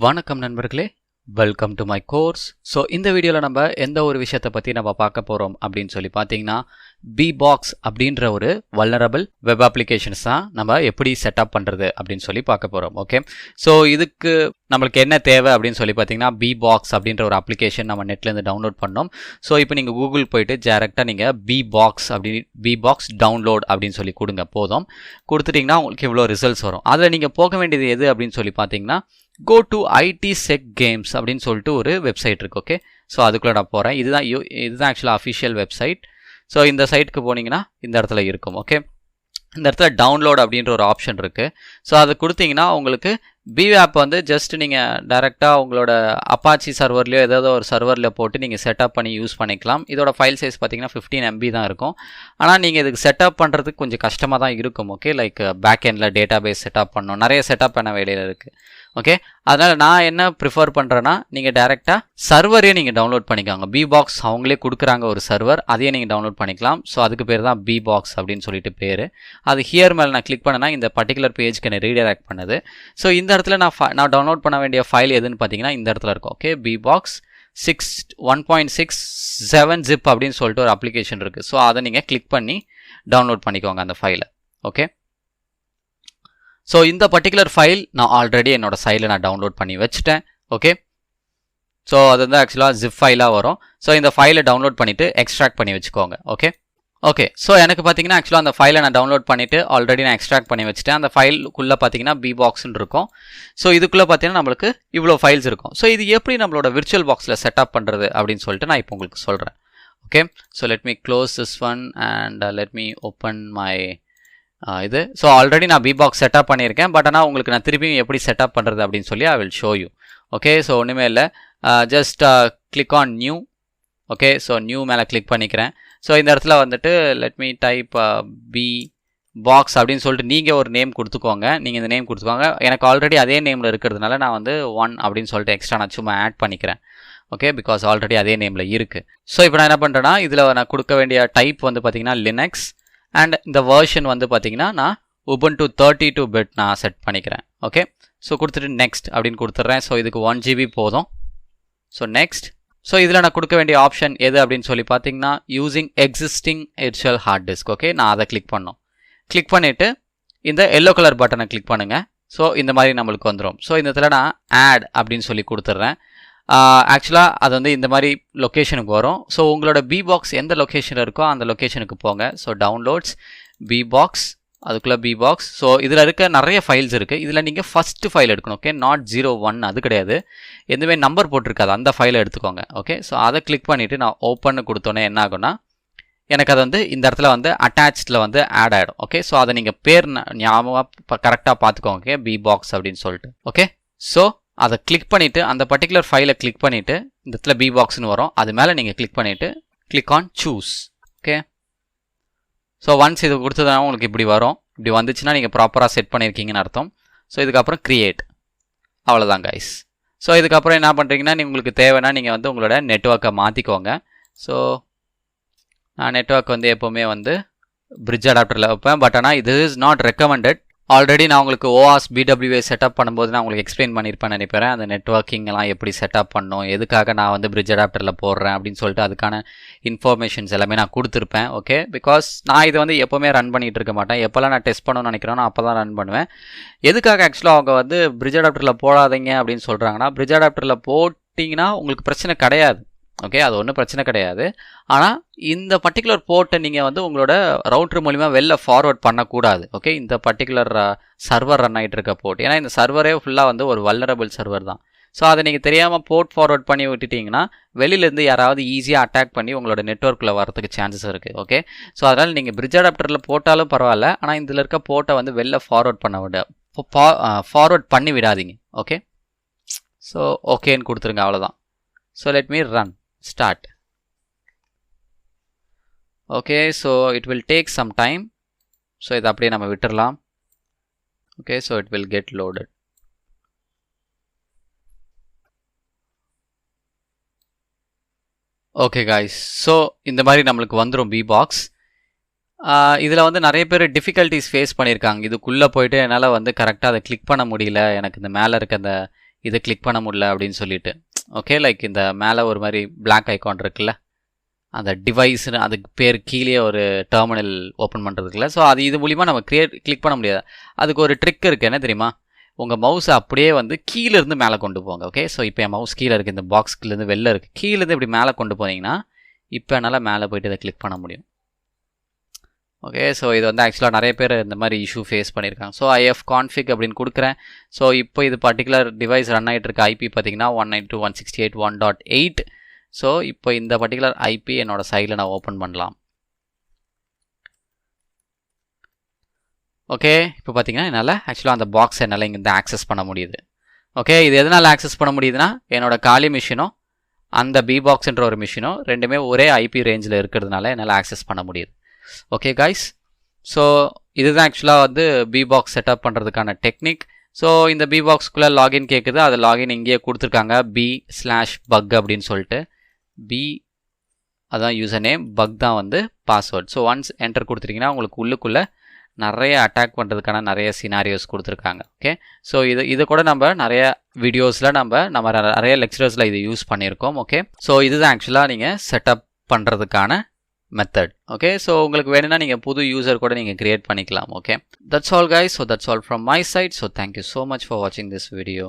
வணக்கம் நண்பர்களே, welcome to my course. So இந்த வீடியோவில் நம்ம எந்த ஒரு விஷயத்தை பற்றி நம்ம பார்க்க போகிறோம் அப்படின்னு சொல்லி பார்த்தீங்கன்னா, BeeBox அப்படின்ற ஒரு வல்னரபிள் வெப் அப்ளிகேஷன்ஸ் தான் நம்ம எப்படி செட்டப் பண்ணுறது அப்படின்னு சொல்லி பார்க்க போகிறோம். ஓகே, ஸோ இதுக்கு நம்மளுக்கு என்ன தேவை அப்படின்னு சொல்லி பார்த்தீங்கன்னா, BeeBox அப்படின்ற ஒரு அப்ளிகேஷன் நம்ம நெட்லேருந்து டவுன்லோட் பண்ணோம். ஸோ இப்போ நீங்கள் கூகுள் போயிட்டு டேரெக்டாக நீங்கள் BeeBox அப்படின்னு BeeBox டவுன்லோட் அப்படின்னு சொல்லி கொடுங்க. போதும், கொடுத்துட்டிங்கன்னா உங்களுக்கு இவ்வளோ ரிசல்ட்ஸ் வரும். அதில் நீங்கள் போக வேண்டியது எது அப்படின்னு சொல்லி பார்த்தீங்கன்னா, go to ITsec games அப்படின்னு சொல்லிட்டு ஒரு வெப்சைட் இருக்குது. ஓகே, ஸோ அதுக்குள்ளே நான் போகிறேன். இதுதான் ஆக்சுவலாக அஃபிஷியல் வெப்சைட். ஸோ இந்த சைட்டுக்கு போனீங்கன்னா இந்த இடத்துல இருக்கும். ஓகே, இந்த இடத்துல டவுன்லோட் அப்படின்ற ஒரு ஆப்ஷன் இருக்குது. ஸோ அது கொடுத்தீங்கன்னா உங்களுக்கு BeeApp வந்து ஜஸ்ட் நீங்கள் டைரெக்டாக உங்களோட அப்பாச்சி சர்வர்லையோ ஏதாவது ஒரு சர்வரில் போட்டு நீங்கள் செட்டப் பண்ணி யூஸ் பண்ணிக்கலாம். இதோட ஃபைல் சைஸ் பார்த்தீங்கன்னா 15 MB தான் இருக்கும். ஆனால் நீங்கள் இதுக்கு செட்டப் பண்ணுறதுக்கு கொஞ்சம் கஷ்டமாக தான் இருக்கும். ஓகே, லைக் பேக் எண்டில் டேட்டா பேஸ் செட்டப் பண்ணணும், நிறைய செட்டப் பண்ண வேலையில் இருக்குது. ஓகே, அதனால் நான் என்ன ப்ரிஃபர் பண்ணுறேன்னா, நீங்கள் டேரெக்டாக சர்வரையே நீங்கள் டவுன்லோட் பண்ணிக்கோங்க. BeeBox அவங்களே கொடுக்குறாங்க ஒரு சர்வர், அதையே நீங்கள் டவுன்லோட் பண்ணிக்கலாம். ஸோ அதுக்கு பேர் தான் BeeBox அப்படின்னு சொல்லிட்டு பேர். அது ஹியர் மேலே நான் கிளிக் பண்ணேன்னா இந்த பர்டிகுலர் பேஜ்க்கு என்ன ரீடைரக்ட் பண்ணுது. ஸோ இந்த இடத்துல நான் டவுன்லோட் பண்ண வேண்டிய ஃபைல் எதுன்னு பார்த்தீங்கன்னா இந்த இடத்துல இருக்கும். ஓகே, BeeBox 1.67 zip அப்படின்னு சொல்லிட்டு ஒரு அப்ளிகேஷன் இருக்குது. ஸோ அதை நீங்கள் கிளிக் பண்ணி டவுன்லோட் பண்ணிக்கோங்க அந்த ஃபைலை. ஓகே, ஸோ இந்த பர்டிகுலர் ஃபைல் நான் ஆல்ரெடி என்னோட சைடில் நான் டவுன்லோட் பண்ணி வச்சுட்டேன். ஓகே, ஸோ அது வந்து ஆக்சுவலாக ஜிப் ஃபைலாக வரும். ஸோ இந்த ஃபைலை டவுன்லோட் பண்ணிவிட்டு எக்ஸ்ட்ராக்ட் பண்ணி வச்சுக்கோங்க. ஓகே, ஸோ எனக்கு பார்த்தீங்கன்னா ஆக்சுவலாக அந்த ஃபைலை நான் டவுன்லோட் பண்ணிவிட்டு ஆல்ரெடி நான் எக்ஸ்ட்ராக்ட் பண்ணி வச்சுட்டேன். அந்த ஃபைலுக்குள்ளே பார்த்தீங்கன்னா BeeBoxன்னு இருக்கும். ஸோ இதுக்குள்ளே பார்த்தீங்கன்னா நம்மளுக்கு இவ்வளோ ஃபைல்ஸ் இருக்கும். ஸோ இது எப்படி நம்மளோட விர்ச்சுவல் பாக்ஸில் செட்டப் பண்ணுறது அப்படின்னு சொல்லிட்டு நான் இப்போ உங்களுக்கு சொல்கிறேன். Okay, so let me close this one and let me open my இது. ஸோ ஆல்ரெடி நான் BeeBox செட்டப் பண்ணியிருக்கேன். பட் ஆனால் உங்களுக்கு நான் திருப்பியும் எப்படி செட்டப் பண்ணுறது அப்படின்னு சொல்லி I will show you. Okay, so ஒன்றுமே இல்லை, just click on new. Okay, so new மேலே கிளிக் பண்ணிக்கிறேன். ஸோ இந்த இடத்துல வந்துட்டு லெட் மீ டைப் BeeBox அப்படின்னு சொல்லிட்டு நீங்கள் ஒரு நேம் கொடுத்துக்கோங்க. நீங்கள் இந்த நேம் கொடுத்துக்கோங்க. எனக்கு ஆல்ரெடி அதே நேமில் இருக்கிறதுனால நான் வந்து 1 அப்படின்னு சொல்லிட்டு எக்ஸ்ட்ரா நான் சும்மா ஆட் பண்ணிக்கிறேன். ஓகே, பிகாஸ் ஆல்ரெடி அதே நேமில் இருக்குது. ஸோ இப்போ நான் என்ன பண்ணுறேன்னா, இதில் நான் கொடுக்க வேண்டிய டைப் வந்து பார்த்தீங்கன்னா லினக்ஸ் அண்ட் இந்த வெர்ஷன் வந்து பார்த்தீங்கன்னா நான் Ubuntu 32 bit நான் செட் பண்ணிக்கிறேன். ஓகே, ஸோ கொடுத்துட்டு நெக்ஸ்ட் அப்படின்னு கொடுத்துட்றேன். ஸோ இதுக்கு 1 GB போதும். So next. ஸோ இதில் நான் கொடுக்க வேண்டிய ஆப்ஷன் எது அப்படின்னு சொல்லி பார்த்தீங்கன்னா, using existing virtual hard disk. Okay, நான் அதை கிளிக் பண்ணோம். கிளிக் பண்ணிவிட்டு இந்த எல்லோ கலர் பட்டனை கிளிக் பண்ணுங்கள். ஸோ இந்த மாதிரி நம்மளுக்கு வந்துடும். ஸோ இந்த இடத்துல நான் ஆட் அப்படின்னு சொல்லி கொடுத்துட்றேன். ஆக்சுவலாக அது வந்து இந்த மாதிரி லொக்கேஷனுக்கு வரும். ஸோ உங்களோட BeeBox எந்த லொக்கேஷனில் இருக்கோ அந்த லொக்கேஷனுக்கு போங்க. ஸோ டவுன்லோட்ஸ் BeeBox, அதுக்குள்ளே BeeBox. ஸோ இதில் இருக்க நிறைய ஃபைல்ஸ் இருக்குது. இதில் நீங்கள் ஃபஸ்ட்டு ஃபைல் எடுக்கணும். ஓகே, நாட் 01 அது கிடையாது, எதுவுமே நம்பர் போட்டிருக்காது, அந்த ஃபைலை எடுத்துக்கோங்க. ஓகே, ஸோ அதை கிளிக் பண்ணிவிட்டு நான் ஓப்பன் கொடுத்தோன்னே என்ன ஆகும்னா, எனக்கு அது வந்து இந்த இடத்துல வந்து அட்டாச்சில் வந்து ஆட் ஆகிடும். ஓகே, ஸோ அதை நீங்கள் பேர் ஞாபகமாக கரெக்டாக பார்த்துக்கோங்க. ஓகே, BeeBox அப்படின்னு சொல்லிட்டு. ஓகே, ஸோ அதை கிளிக் பண்ணிவிட்டு அந்த பர்டிகுலர் ஃபைலை கிளிக் பண்ணிவிட்டு இந்த இடத்துல BeeBoxன்னு வரும், அது மேலே நீங்கள் கிளிக் பண்ணிவிட்டு click on choose. Okay, so once இது கொடுத்ததுனா உங்களுக்கு இப்படி வரும். இப்படி வந்துச்சுன்னா நீங்கள் ப்ராப்பராக செட் பண்ணியிருக்கீங்கன்னு அர்த்தம். ஸோ இதுக்கப்புறம் க்ரியேட், அவ்வளோதான் கைஸ். ஸோ இதுக்கப்புறம் என்ன பண்ணுறீங்கன்னா, உங்களுக்கு தேவைன்னா நீங்கள் வந்து உங்களோட நெட்வொர்க்கை மாற்றிக்கோங்க. ஸோ நான் நெட்வொர்க் வந்து எப்போவுமே வந்து பிரிட்ஜ் அடாப்டரில் வைப்பேன். பட் ஆனால் இது இஸ் நாட் ரெக்கமெண்டட். ஆல்ரெடி நான் உங்களுக்கு OAS BWA செட்டப் பண்ணும்போது நான் உங்களுக்கு எக்ஸ்பிளைன் பண்ணியிருப்பேன் நினைக்கிறேன். அந்த நெட்வொர்க்கிங்லாம் எப்படி செட்டப் பண்ணணும், எதுக்காக நான் வந்து பிரிட்ஜ் அடாப்டரில் போடுறேன் அப்படின்னு சொல்லிட்டு அதுக்கான இன்ஃபர்மேஷன்ஸ் எல்லாமே நான் கொடுத்துருப்பேன். ஓகே, பிகாஸ் நான் இது வந்து எப்போவுமே ரன் பண்ணிகிட்டு இருக்க மாட்டேன். எப்போல்லாம் நான் டெஸ்ட் பண்ணணும்னு நினைக்கிறேனோ அப்போ தான் ரன் பண்ணுவேன். எதுக்காக ஆக்சுவலாக அவங்க வந்து பிரிட்ஜ் அடாப்டரில் போடாதீங்க அப்படின்னு சொல்கிறாங்கன்னா, பிரிட்ஜ் அடாப்டரில் போட்டிங்கன்னா உங்களுக்கு பிரச்சனை கிடையாது. ஓகே, அது ஒன்றும் பிரச்சனை கிடையாது. ஆனால் இந்த பர்டிகுலர் போர்ட்டை நீங்கள் வந்து உங்களோட ரவுட்டர் மூலிமா வெளில ஃபார்வர்ட் பண்ணக்கூடாது. ஓகே, இந்த பர்டிகுலர் சர்வர் ரன் ஆகிட்டு இருக்க போர்ட், ஏன்னா இந்த சர்வரே ஃபுல்லாக வந்து ஒரு வல்னரபிள் சர்வர் தான். ஸோ அதை நீங்கள் தெரியாமல் போர்ட் ஃபார்வர்ட் பண்ணி விட்டுட்டிங்கன்னா வெளியிலேருந்து யாராவது ஈஸியாக அட்டாக் பண்ணி உங்களோட நெட்வொர்க்கில் வரதுக்கு சான்சஸ் இருக்குது. ஓகே, ஸோ அதனால் நீங்கள் பிரிட்ஜ் அடாப்டரில் போட்டாலும் பரவாயில்ல, ஆனால் இதில் இருக்க போர்ட்டை வந்து வெளில ஃபார்வர்ட் பண்ணி விடாதீங்க. ஓகே, ஸோ ஓகேன்னு கொடுத்துருங்க, அவ்வளோதான். So let me run start. Okay, so it will take some time. So இதை அப்படியே நம்ம விட்டுறலாம். Okay, so it will get loaded. Okay guys, so இந்த மாதிரி நம்மளுக்கு வந்துடும் BeeBox. இதில் வந்து நிறைய பேர் டிஃபிகல்ட்டிஸ் ஃபேஸ் பண்ணியிருக்காங்க. இதுக்குள்ளே போயிட்டு என்னால் வந்து கரெக்டாக அதை கிளிக் பண்ண முடியல, எனக்கு இந்த மேலே இருக்க அந்த இதை கிளிக் பண்ண முடியல அப்படின்னு சொல்லிட்டு. ஓகே, லைக் இந்த மேலே ஒரு மாதிரி பிளாக் ஐகான் இருக்குல்ல, அந்த டிவைஸ்னு அதுக்கு பேர் கீழே ஒரு டெர்மினல் ஓப்பன் பண்ணுறதுக்குல. ஸோ அது இது மூலிமா நம்ம கிளிக் பண்ண முடியாது. அதுக்கு ஒரு ட்ரிக் இருக்குது, என்ன தெரியுமா? உங்கள் மவுஸை அப்படியே வந்து கீழேருந்து மேலே கொண்டு போங்க. ஓகே, ஸோ இப்போ என் மவுஸ் கீழே இருக்குது, இந்த பாக்ஸ்லேருந்து வெளில இருக்குது, கீழேருந்து இப்படி மேலே கொண்டு போனீங்கன்னா இப்போ என்னால் மேலே போய்ட்டு இதை கிளிக் பண்ண முடியும். ஓகே, ஸோ இது வந்து ஆக்சுவலாக நிறைய பேர் இந்த மாதிரி இஷ்யூ ஃபேஸ் பண்ணியிருக்காங்க. ஸோ ifconfig அப்படின்னு கொடுக்குறேன். ஸோ இப்போ இது பர்டிகுலர் டிவைஸ் ரன் ஆகிட்டு இருக்க ஐபி பார்த்தீங்கன்னா 192.168.1.8. ஸோ இப்போ இந்த பர்டிகுலர் ஐபி என்னோட சைடில் நான் ஓப்பன் பண்ணலாம். ஓகே, இப்போ பார்த்தீங்கன்னா என்னால் ஆக்சுவலாக அந்த பாக்ஸ் என்னால் இங்கே ஆக்சஸ் பண்ண முடியுது. ஓகே, இது எதனால் ஆக்சஸ் பண்ண முடியுதுன்னா என்னோட காலி மிஷினும் அந்த BeeBoxன்ற ஒரு மிஷினும் ரெண்டுமே ஒரே ஐபி ரேஞ்சில் இருக்கிறதுனால என்னால் ஆக்சஸ் பண்ண முடியுது. ஓகே கைஸ், ஸோ இதுதான் ஆக்சுவலாக வந்து BeeBox செட்டப் பண்ணுறதுக்கான டெக்னிக். ஸோ இந்த BeeBoxக்குள்ளே லாகின் கேட்குது, அது லாகின் இங்கேயே கொடுத்துருக்காங்க, b/bug அப்படின்னு சொல்லிட்டு. அதான் யூசர் நேம், பக் தான் வந்து பாஸ்வேர்ட். ஸோ ஒன்ஸ் என்டர் கொடுத்துட்டிங்கன்னா உங்களுக்கு உள்ளுக்குள்ளே நிறைய அட்டாக் பண்ணுறதுக்கான நிறைய சினாரியோஸ் கொடுத்துருக்காங்க. ஓகே, ஸோ இது கூட நம்ம நிறைய வீடியோஸில் நம்ம நிறைய லெக்சரர்ஸில் இது யூஸ் பண்ணியிருக்கோம். ஓகே, ஸோ இதுதான் ஆக்சுவலாக நீங்கள் செட்டப் பண்ணுறதுக்கான மெத்தட். ஓகே, ஸோ உங்களுக்கு வேணும்னா நீங்கள் புது யூசர் கூட நீங்கள் கிரியேட் பண்ணிக்கலாம். Okay, that's all guys. So that's all from my side. So thank you so much for வாட்சிங் திஸ் வீடியோ.